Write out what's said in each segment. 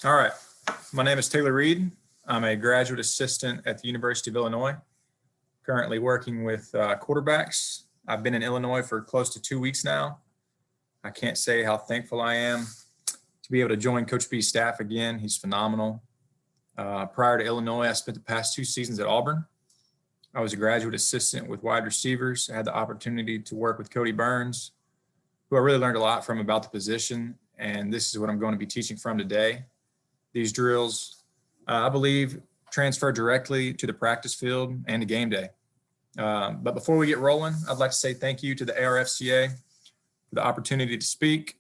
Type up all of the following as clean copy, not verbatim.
All right. My name is Taylor Reed. I'm a graduate assistant at the University of Illinois, currently working with quarterbacks. I've been in Illinois for close to 2 weeks now. I can't say how thankful I am to be able to join Coach B's staff again. He's phenomenal. Prior to Illinois, I spent the past 2 seasons at Auburn. I was a graduate assistant with wide receivers. I had the opportunity to work with Cody Burns, who I really learned a lot from about the position. And this is what I'm going to be teaching from today. These drills, I believe, transfer directly to the practice field and to game day. But before we get rolling, I'd like to say thank you to the ARFCA for the opportunity to speak.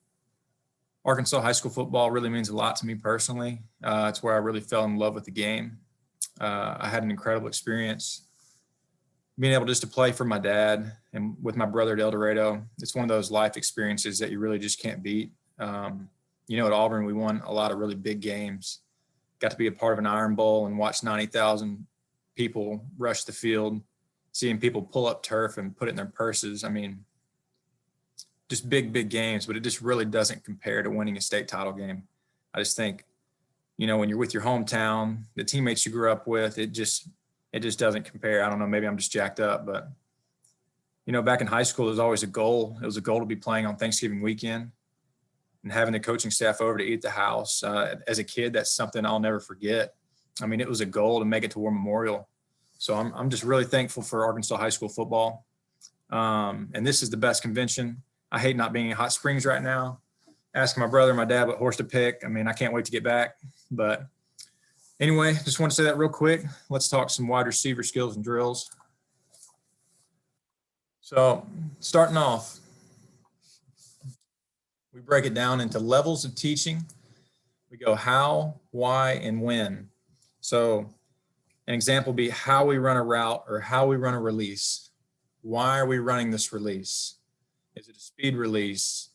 Arkansas high school football really means a lot to me personally. It's where I really fell in love with the game. I had an incredible experience being able just to play for my dad and with my brother at El Dorado. It's one of those life experiences that you really just can't beat. At Auburn, we won a lot of really big games. Got to be a part of an Iron Bowl and watch 90,000 people rush the field, seeing people pull up turf and put it in their purses. I mean, just big, big games, but it just really doesn't compare to winning a state title game. I just think, when you're with your hometown, the teammates you grew up with, it just doesn't compare. I don't know, maybe I'm just jacked up, but, back in high school, there was always a goal. It was a goal to be playing on Thanksgiving weekend and having the coaching staff over to eat at the house. As a kid, that's something I'll never forget. I mean, it was a goal to make it to War Memorial. So I'm just really thankful for Arkansas high school football. And this is the best convention. I hate not being in Hot Springs right now. Asking my brother and my dad what horse to pick. I mean, I can't wait to get back. But anyway, just want to say that real quick. Let's talk some wide receiver skills and drills. So starting off, we break it down into levels of teaching. We go how, why, and when. So an example would be how we run a route or how we run a release. Why are we running this release? Is it a speed release?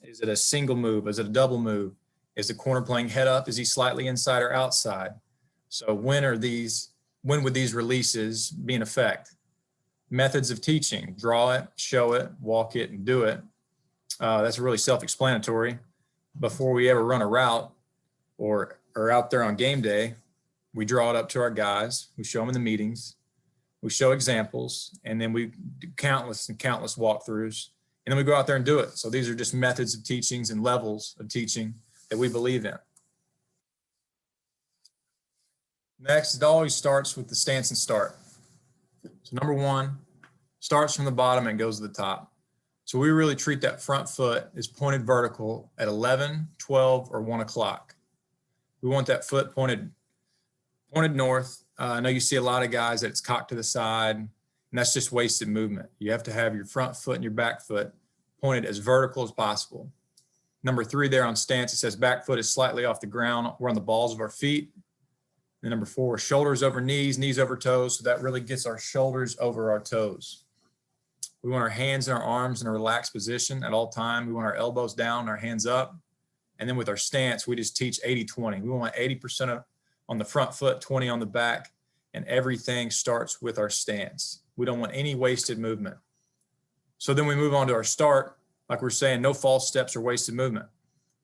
Is it a single move? Is it a double move? Is the corner playing head up? Is he slightly inside or outside? So when would these releases be in effect? Methods of teaching: draw it, show it, walk it, and do it. That's really self-explanatory. Before we ever run a route or out there on game day, we draw it up to our guys. We show them in the meetings. We show examples, and then we do countless and countless walkthroughs, and then we go out there and do it. So these are just methods of teachings and levels of teaching that we believe in. Next, it always starts with the stance and start. So number one, starts from the bottom and goes to the top. So we really treat that front foot as pointed vertical at 11, 12, or 1 o'clock. We want that foot pointed north. I know you see a lot of guys that it's cocked to the side, and that's just wasted movement. You have to have your front foot and your back foot pointed as vertical as possible. Number 3 there on stance, it says back foot is slightly off the ground. We're on the balls of our feet. And number 4, shoulders over knees, knees over toes. So that really gets our shoulders over our toes. We want our hands and our arms in a relaxed position at all time. We want our elbows down, our hands up. And then with our stance, we just teach 80-20. We want 80% on the front foot, 20 on the back, and everything starts with our stance. We don't want any wasted movement. So then we move on to our start. Like we're saying, no false steps or wasted movement.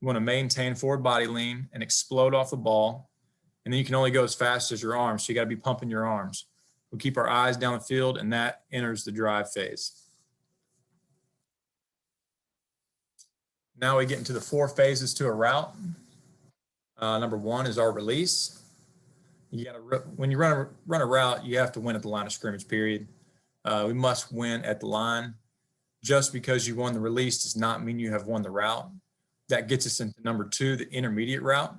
We want to maintain forward body lean and explode off the ball. And then you can only go as fast as your arms. So you got to be pumping your arms. We keep our eyes down the field, and that enters the drive phase. Now we get into the 4 phases to a route. Number 1 is our release. When you run a route, you have to win at the line of scrimmage, period. We must win at the line. Just because you won the release does not mean you have won the route. That gets us into number 2, the intermediate route.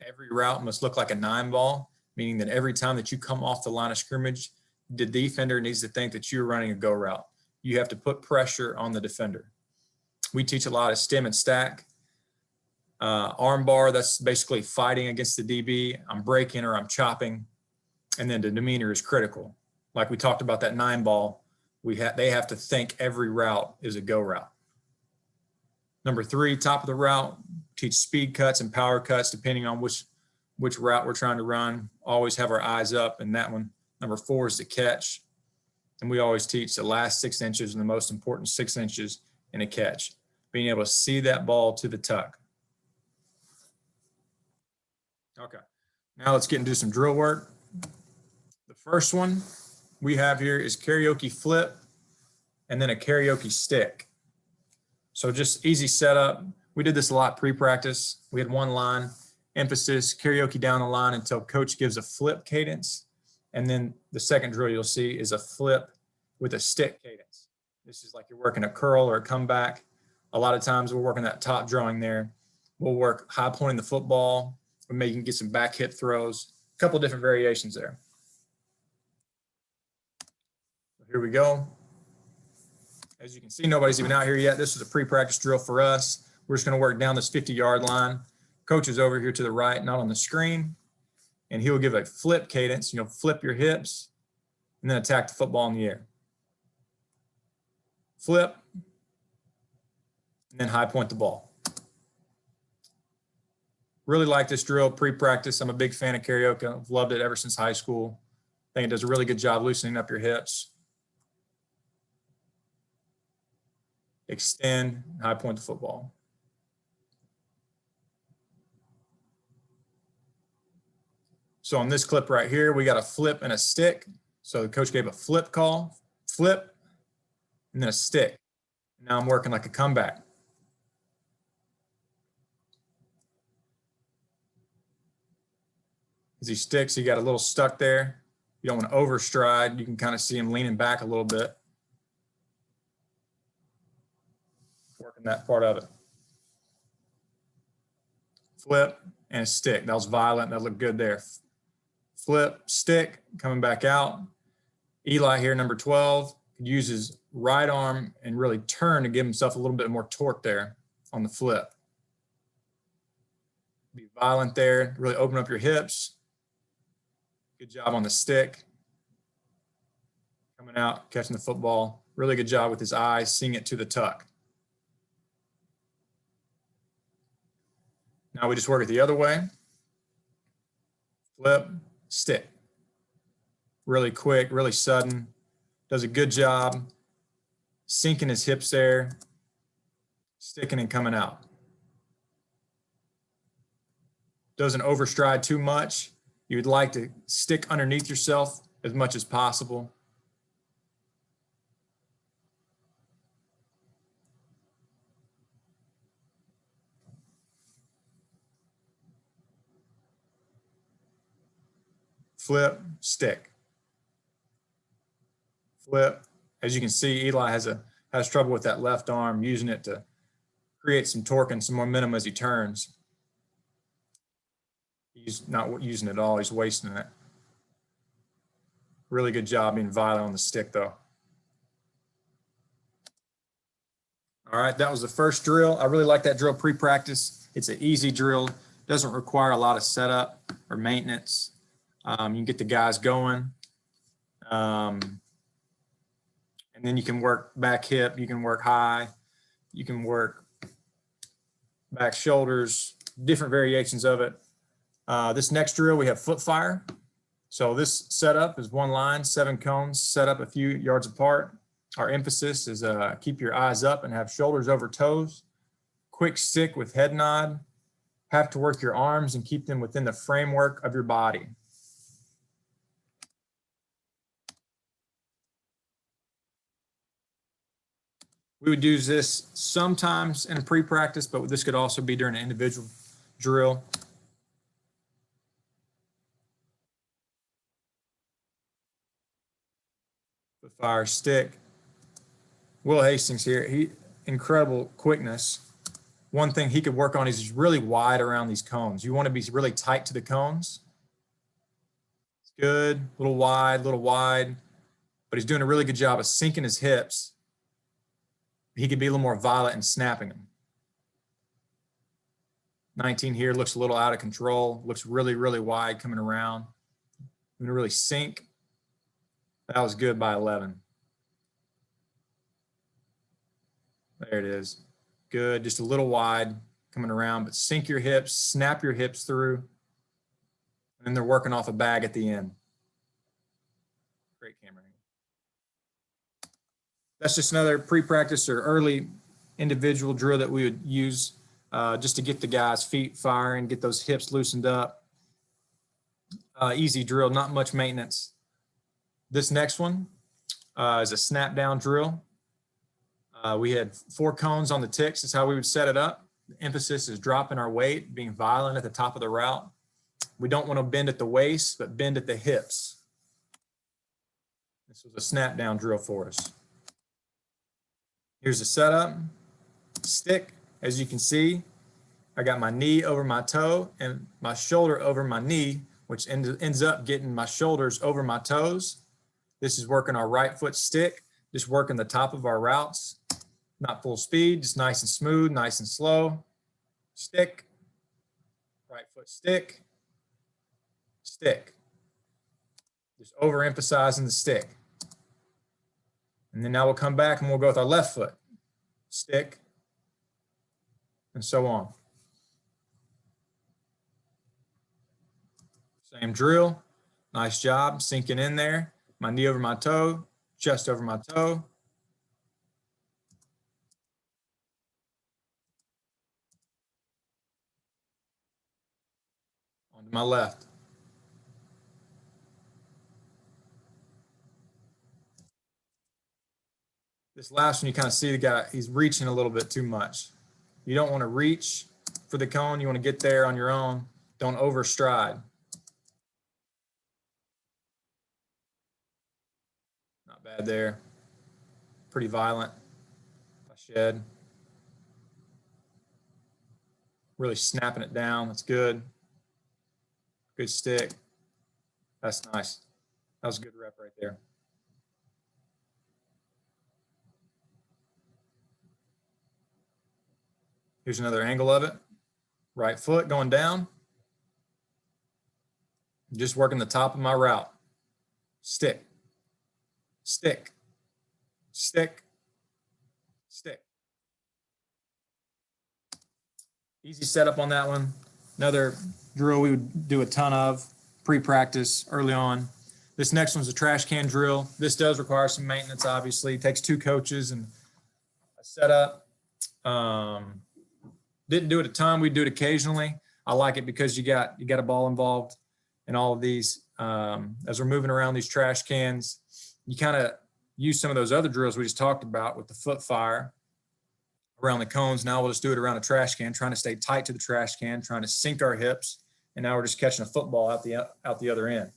Every route must look like a 9 ball, meaning that every time that you come off the line of scrimmage, the defender needs to think that you're running a go route. You have to put pressure on the defender. We teach a lot of stem and stack. Arm bar, that's basically fighting against the DB. I'm breaking or I'm chopping. And then the demeanor is critical. Like we talked about that 9 ball, they have to think every route is a go route. Number 3, top of the route, teach speed cuts and power cuts depending on which route we're trying to run. Always have our eyes up in that one. Number 4 is the catch. And we always teach the last 6 inches and the most important 6 inches in a catch, being able to see that ball to the tuck. Okay. Now let's get into some drill work. The first one we have here is karaoke flip and then a karaoke stick. So just easy setup. We did this a lot pre-practice. We had one line, emphasis, karaoke down the line until coach gives a flip cadence. And then the second drill you'll see is a flip with a stick cadence. This is like you're working a curl or a comeback. A lot of times we're working that top drawing there. We'll work high pointing the football. We're making get some back hip throws. A couple different variations there. Here we go. As you can see, nobody's even out here yet. This is a pre-practice drill for us. We're just going to work down this 50-yard line. Coach is over here to the right, not on the screen. And he'll give a flip cadence. Flip your hips and then attack the football in the air. Flip and then high point the ball. Really like this drill pre-practice. I'm a big fan of karaoke. I've loved it ever since high school. I think it does a really good job loosening up your hips. Extend, high point the football. So on this clip right here, we got a flip and a stick. So the coach gave a flip call, flip, and then a stick. Now I'm working like a comeback. As he sticks, he got a little stuck there. You don't want to overstride. You can kind of see him leaning back a little bit. Working that part of it. Flip and a stick. That was violent. That looked good there. Flip, stick, coming back out. Eli here, number 12, could use his right arm and really turn to give himself a little bit more torque there on the flip. Be violent there. Really open up your hips. Good job on the stick. Coming out, catching the football. Really good job with his eyes, seeing it to the tuck. Now we just work it the other way. Flip, stick. Really quick, really sudden. Does a good job sinking his hips there, sticking and coming out. Doesn't overstride too much. You would like to stick underneath yourself as much as possible. Flip, stick. Flip. As you can see, Eli has trouble with that left arm, using it to create some torque and some momentum as he turns. He's not using it at all. He's wasting it. Really good job being violent on the stick, though. All right, that was the first drill. I really like that drill pre-practice. It's an easy drill. Doesn't require a lot of setup or maintenance. You can get the guys going. And then you can work back hip. You can work high. You can work back shoulders, different variations of it. This next drill, we have foot fire. So this setup is one line, 7 cones, set up a few yards apart. Our emphasis is keep your eyes up and have shoulders over toes. Quick stick with head nod. Have to work your arms and keep them within the framework of your body. We would use this sometimes in pre-practice, but this could also be during an individual drill. Foot fire, stick. Will Hastings here, incredible quickness. One thing he could work on is he's really wide around these cones. You want to be really tight to the cones. It's good, a little wide, but he's doing a really good job of sinking his hips. He could be a little more violent in snapping them. 19 here looks a little out of control, looks really, really wide coming around. I'm gonna really sink. That was good by 11. There it is. Good, just a little wide coming around, but sink your hips, snap your hips through, and then they're working off a bag at the end. Great camera angle. That's just another pre-practice or early individual drill that we would use just to get the guys' feet firing, get those hips loosened up. Easy drill, not much maintenance. This next one is a snap down drill. We had 4 cones on the ticks. That's how we would set it up. The emphasis is dropping our weight, being violent at the top of the route. We don't want to bend at the waist, but bend at the hips. This was a snap down drill for us. Here's the setup. Stick, as you can see, I got my knee over my toe and my shoulder over my knee, which ends up getting my shoulders over my toes. This is working our right foot stick, just working the top of our routes. Not full speed, just nice and smooth, nice and slow. Stick, right foot stick, stick. Just overemphasizing the stick. And then now we'll come back and we'll go with our left foot, stick, and so on. Same drill, nice job, sinking in there. My knee over my toe, chest over my toe. Onto my left. This last one, you kind of see the guy, he's reaching a little bit too much. You don't want to reach for the cone. You want to get there on your own. Don't overstride. Not bad there. Pretty violent. I shed. Really snapping it down. That's good. Good stick. That's nice. That was a good rep right there. Here's another angle of it. Right foot going down. Just working the top of my route. Stick, stick, stick, stick. Easy setup on that one. Another drill we would do a ton of pre-practice early on. This next one's a trash can drill. This does require some maintenance, obviously. It takes 2 coaches and a setup. Didn't do it a ton. We do it occasionally. I like it because you got a ball involved in all of these. As we're moving around these trash cans, you kind of use some of those other drills we just talked about with the foot fire around the cones. Now we'll just do it around a trash can, trying to stay tight to the trash can, trying to sink our hips. And now we're just catching a football out the other end.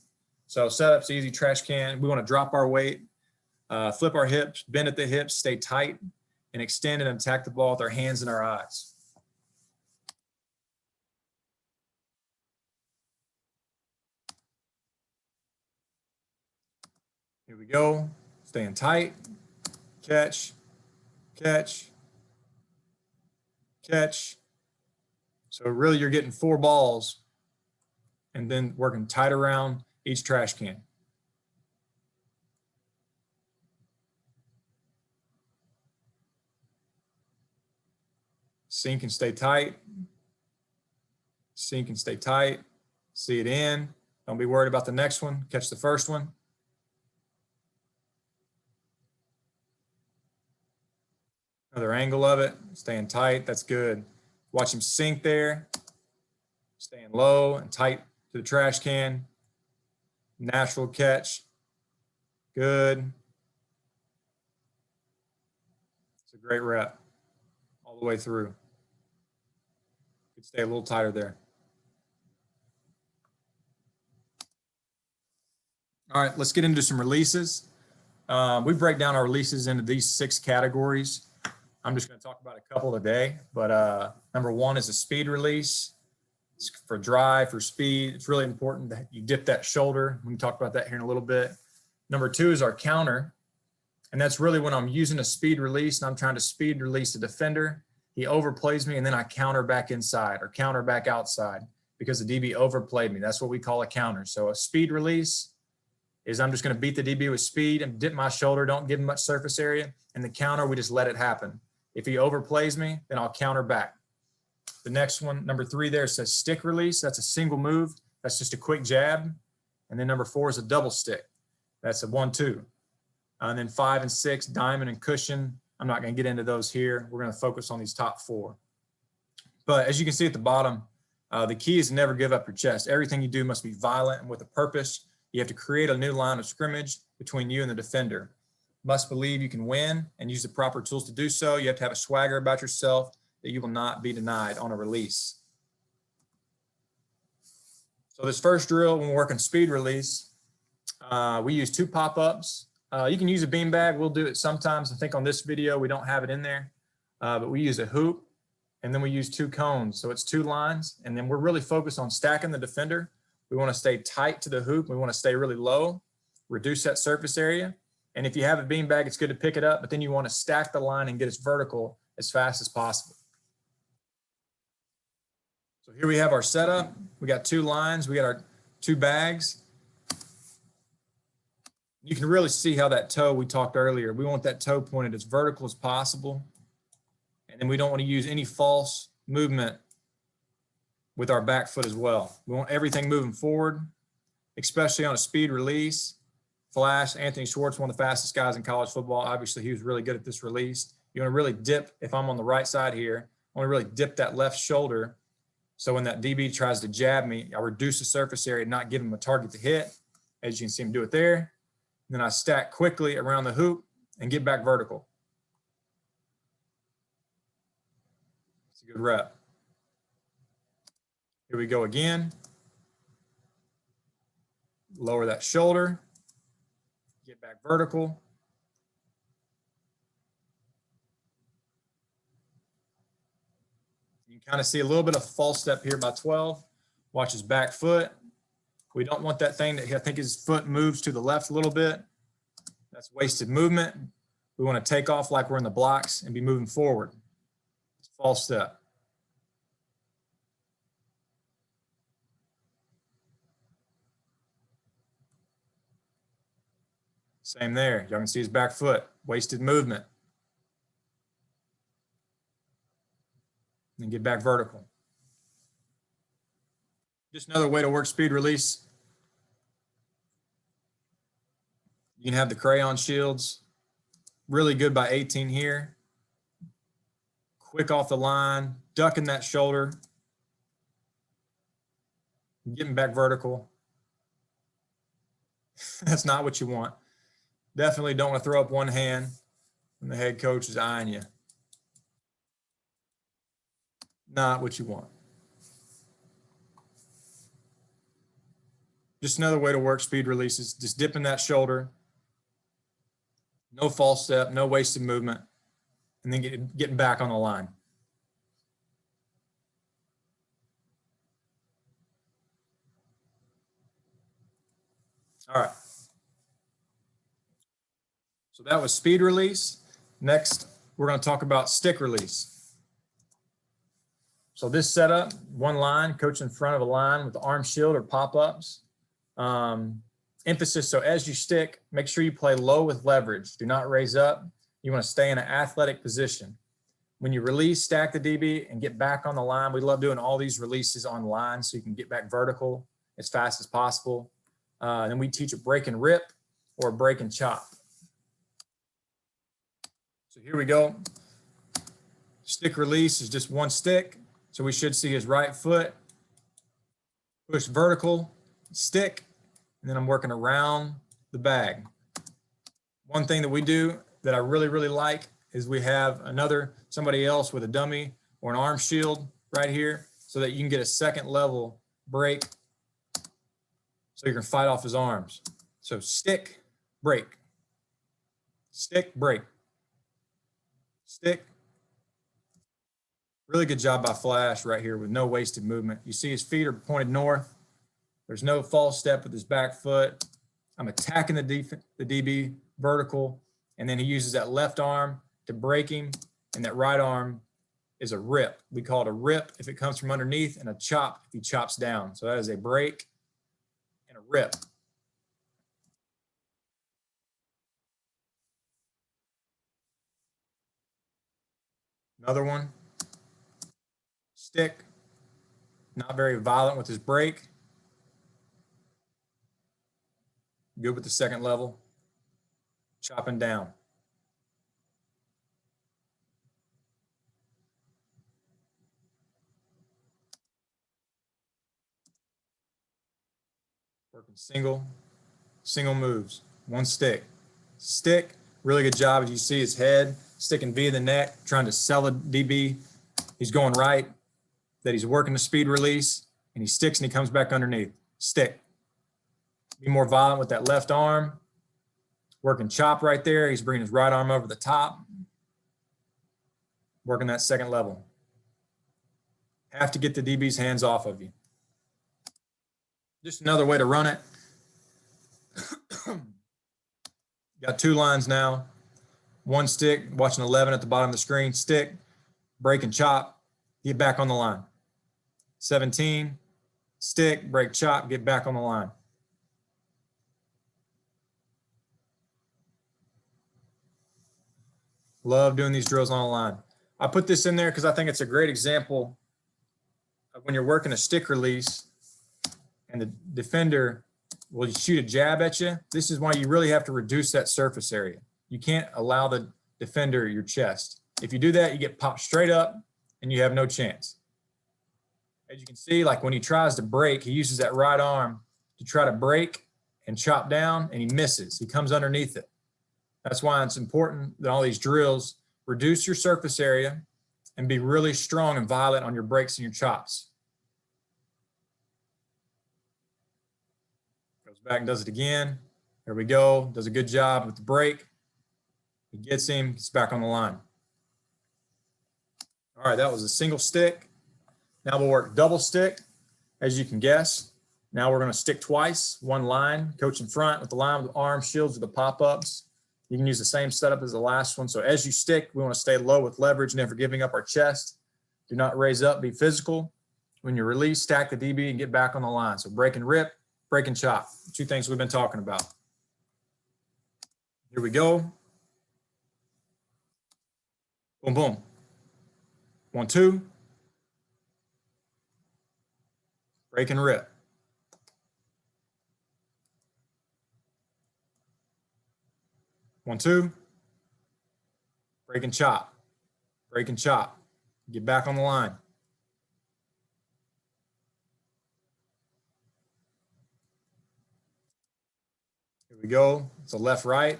So setup's easy. Trash can. We want to drop our weight, flip our hips, bend at the hips, stay tight, and extend and attack the ball with our hands and our eyes. Here we go. Staying tight. Catch, catch, catch. So really you're getting 4 balls and then working tight around each trash can. Sink and stay tight. Sink and stay tight. See it in. Don't be worried about the next one. Catch the first one. Another angle of it, staying tight, that's good. Watch him sink there, staying low and tight to the trash can. Natural catch, good. It's a great rep all the way through. Could stay a little tighter there. All right, let's get into some releases. We break down our releases into these 6 categories. I'm just going to talk about a couple today, but number 1 is a speed release. It's for drive, for speed. It's really important that you dip that shoulder. We can talk about that here in a little bit. Number 2 is our counter. And that's really when I'm using a speed release and I'm trying to speed release a defender. He overplays me and then I counter back inside or counter back outside because the DB overplayed me. That's what we call a counter. So a speed release is I'm just going to beat the DB with speed and dip my shoulder, don't give him much surface area. And the counter, we just let it happen. If he overplays me, then I'll counter back. The next one, number 3 there, says stick release. That's a single move. That's just a quick jab. And then number 4 is a double stick. That's a 1-2. And then 5 and 6, diamond and cushion. I'm not going to get into those here. We're going to focus on these top 4. But as you can see at the bottom, The key is to never give up your chest. Everything you do must be violent and with a purpose. You have to create a new line of scrimmage between you and the defender. Must believe you can win and use the proper tools to do so. You have to have a swagger about yourself that you will not be denied on a release. So this first drill, when we're working speed release, we use 2 pop-ups. You can use a beanbag. We'll do it sometimes. I think on this video, we don't have it in there, but we use a hoop, and then we use 2 cones. So it's 2 lines, and then we're really focused on stacking the defender. We want to stay tight to the hoop. We want to stay really low, reduce that surface area. And if you have a beanbag, it's good to pick it up, but then you want to stack the line and get it vertical as fast as possible. So here we have our setup. We got 2 lines. We got our 2 bags. You can really see how that toe we talked earlier, we want that toe pointed as vertical as possible. And then we don't want to use any false movement with our back foot as well. We want everything moving forward, especially on a speed release. Flash, Anthony Schwartz, one of the fastest guys in college football. Obviously, he was really good at this release. You want to really dip, if I'm on the right side here, I want to really dip that left shoulder. So when that DB tries to jab me, I reduce the surface area, not give him a target to hit. As you can see him do it there. And then I stack quickly around the hoop and get back vertical. It's a good rep. Here we go again. Lower that shoulder. Get back vertical. You can kind of see a little bit of false step here by 12. Watch his back foot. We don't want that thing that I think his foot moves to the left a little bit. That's wasted movement. We want to take off like we're in the blocks and be moving forward. It's a false step. Same there. Y'all can see his back foot, wasted movement. And get back vertical. Just another way to work speed release. You can have the crayon shields. Really good by 18 here. Quick off the line, ducking that shoulder. Getting back vertical. That's not what you want. Definitely don't want to throw up one hand when the head coach is eyeing you. Not what you want. Just another way to work speed releases, just dipping that shoulder. No false step, no wasted movement, and then getting back on the line. All right. So that was speed release. Next, we're going to talk about stick release. So this setup, one line, coach in front of a line with the arm shield or pop-ups. Emphasis, so as you stick, make sure you play low with leverage. Do not raise up. You want to stay in an athletic position. When you release, stack the DB and get back on the line. We love doing all these releases on line so you can get back vertical as fast as possible. Then we teach a break and rip or a break and chop. So here we go. Stick release is just one stick. So we should see his right foot push vertical, stick, and then I'm working around the bag. One thing that we do that I really, really like is we have somebody else with a dummy or an arm shield right here so that you can get a second level break so you can fight off his arms. So stick, break, stick, break, stick. Really good job by Flash right here with no wasted movement. You see his feet are pointed north. There's no false step with his back foot. I'm attacking the DB vertical, and then he uses that left arm to break him, and that right arm is a rip. We call it a rip if it comes from underneath, and a chop if he chops down. So that is a break and a rip. Another one. Stick. Not very violent with his break. Good with the second level. Chopping down. Working single moves, one stick. Stick, really good job. As you see his head sticking via the neck, trying to sell a DB. He's going right, that he's working the speed release, and he sticks and he comes back underneath. Stick. Be more violent with that left arm. Working chop right there. He's bringing his right arm over the top. Working that second level. Have to get the DB's hands off of you. Just another way to run it. Got two lines now. One stick, watching 11 at the bottom of the screen. Stick, break and chop, get back on the line. 17, stick, break, chop, get back on the line. Love doing these drills on the line. I put this in there because I think it's a great example of when you're working a stick release and the defender will shoot a jab at you. This is why you really have to reduce that surface area. You can't allow the defender your chest. If you do that, you get popped straight up and you have no chance. As you can see, like when he tries to break, he uses that right arm to try to break and chop down, and he misses. He comes underneath it. That's why it's important that all these drills reduce your surface area and be really strong and violent on your breaks and your chops. Goes back and does it again. There we go. Does a good job with the break. He gets him, gets back on the line. All right, that was a single stick. Now we'll work double stick, as you can guess. Now we're going to stick twice, one line, coach in front with the line with the arm shields with the pop-ups. You can use the same setup as the last one. So as you stick, we want to stay low with leverage, never giving up our chest. Do not raise up, be physical. When you release, stack the DB and get back on the line. So break and rip, break and chop. Two things we've been talking about. Here we go. Boom, boom. 1, 2. Break and rip. One, two. Break and chop. Break and chop. Get back on the line. Here we go. It's a left, right.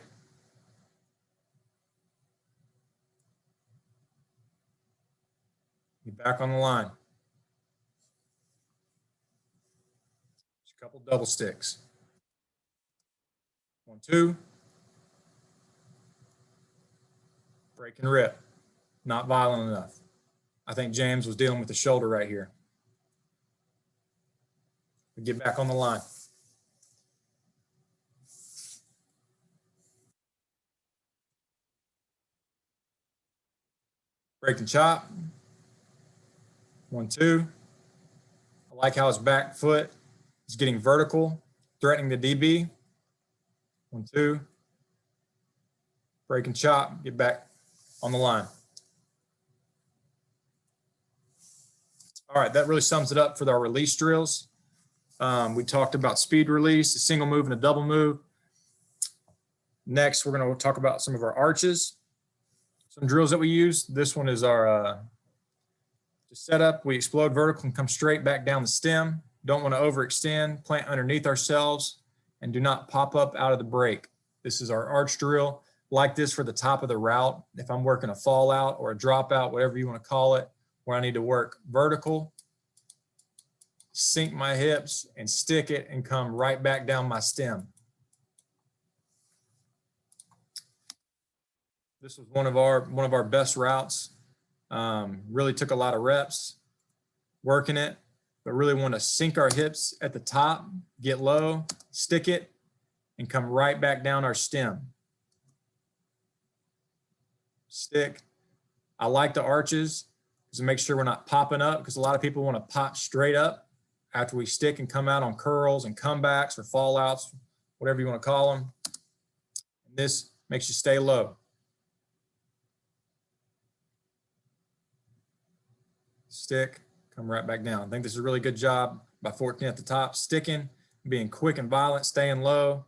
Get back on the line. Just a couple double sticks. 1, 2. Break and rip. Not violent enough. I think James was dealing with the shoulder right here. Get back on the line. Break and chop. 1, 2. I like how his back foot is getting vertical, threatening the DB. 1, 2. Break and chop, get back on the line. All right, that really sums it up for our release drills. We talked about speed release, a single move and a double move. Next, we're going to talk about some of our arches, some drills that we use. This one is our setup. We explode vertical and come straight back down the stem. Don't want to overextend, plant underneath ourselves, and do not pop up out of the break. This is our arch drill. Like this for the top of the route. If I'm working a fallout or a dropout, whatever you want to call it, where I need to work vertical, sink my hips and stick it and come right back down my stem. This was one of our best routes. Really took a lot of reps working it, but really want to sink our hips at the top, get low, stick it, and come right back down our stem. Stick. I like the arches to make sure we're not popping up, because a lot of people want to pop straight up after we stick and come out on curls and comebacks or fallouts, whatever you want to call them. And this makes you stay low. Stick, come right back down. I think this is a really good job by 14 at the top, sticking, being quick and violent, staying low,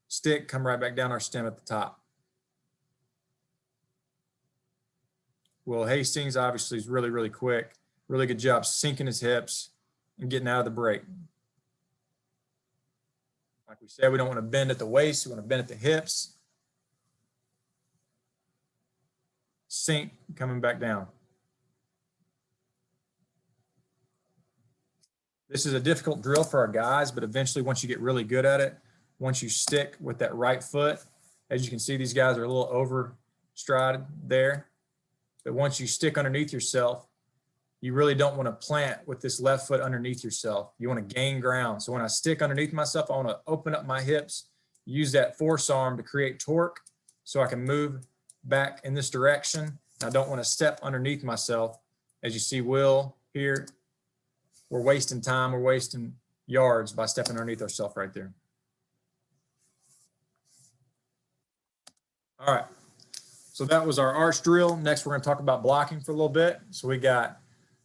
stick, come right back down our stem at the top. Will Hastings obviously is really, really quick. Really good job sinking his hips and getting out of the break. Like we said, we don't want to bend at the waist. We want to bend at the hips. Sink, coming back down. This is a difficult drill for our guys, but eventually once you get really good at it, once you stick with that right foot, as you can see, these guys are a little overstrided there. But once you stick underneath yourself, you really don't want to plant with this left foot underneath yourself. You want to gain ground. So when I stick underneath myself, I want to open up my hips, use that force arm to create torque so I can move back in this direction. I don't want to step underneath myself. As you see Will here, we're wasting time. We're wasting yards by stepping underneath ourselves right there. All right. So that was our arch drill. Next, we're going to talk about blocking for a little bit. So we got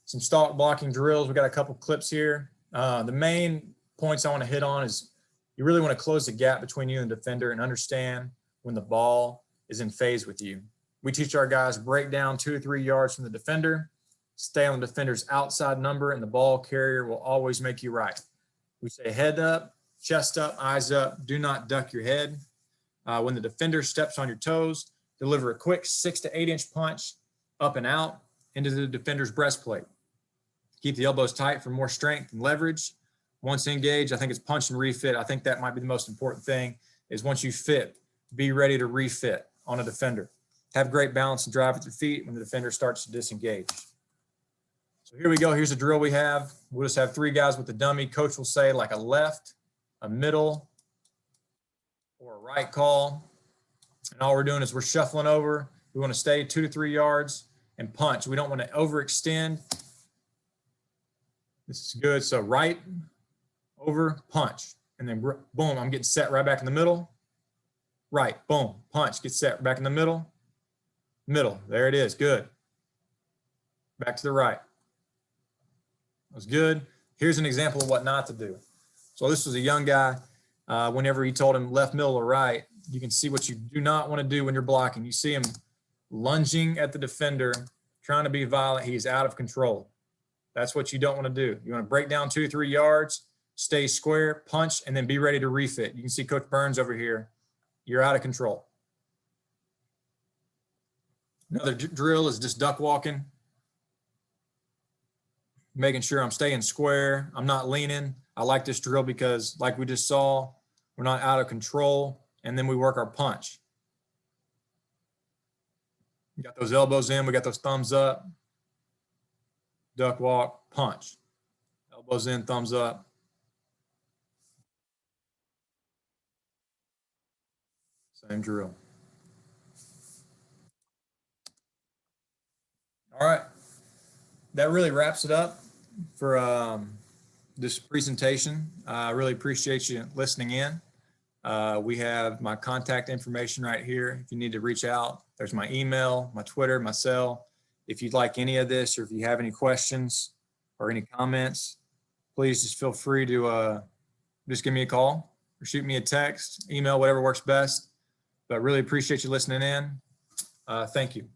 some stalk blocking drills. We got a couple clips here. The main points I want to hit on is you really want to close the gap between you and the defender and understand when the ball is in phase with you. We teach our guys break down 2 or 3 yards from the defender, stay on the defender's outside number, and the ball carrier will always make you right. We say head up, chest up, eyes up. Do not duck your head. When the defender steps on your toes, deliver a quick 6 to 8 inch punch up and out into the defender's breastplate. Keep the elbows tight for more strength and leverage. Once engaged, I think it's punch and refit. I think that might be the most important thing is once you fit, be ready to refit on a defender. Have great balance and drive with your feet when the defender starts to disengage. So here we go. Here's a drill we have. We'll just have 3 guys with the dummy. Coach will say like a left, a middle, or a right call. And all we're doing is we're shuffling over. We want to stay 2 to 3 yards and punch. We don't want to overextend. This is good. So right, over, punch. And then boom, I'm getting set right back in the middle. Right, boom, punch, get set back in the middle. Middle, there it is, good. Back to the right. That was good. Here's an example of what not to do. So this was a young guy. Whenever he told him left, middle, or right, you can see what you do not want to do when you're blocking. You see him lunging at the defender, trying to be violent. He's out of control. That's what you don't want to do. You want to break down 2 or 3 yards, stay square, punch, and then be ready to refit. You can see Coach Burns over here. You're out of control. Another drill is just duck walking. Making sure I'm staying square. I'm not leaning. I like this drill because like we just saw, we're not out of control. And then we work our punch. We got those elbows in. We got those thumbs up. Duck walk, punch. Elbows in, thumbs up. Same drill. All right. That really wraps it up for this presentation. I really appreciate you listening in. We have my contact information right here. If you need to reach out, there's my email, my Twitter, my cell. If you'd like any of this, or if you have any questions or any comments, please just feel free to just give me a call or shoot me a text, email, whatever works best. But really appreciate you listening in. Thank you.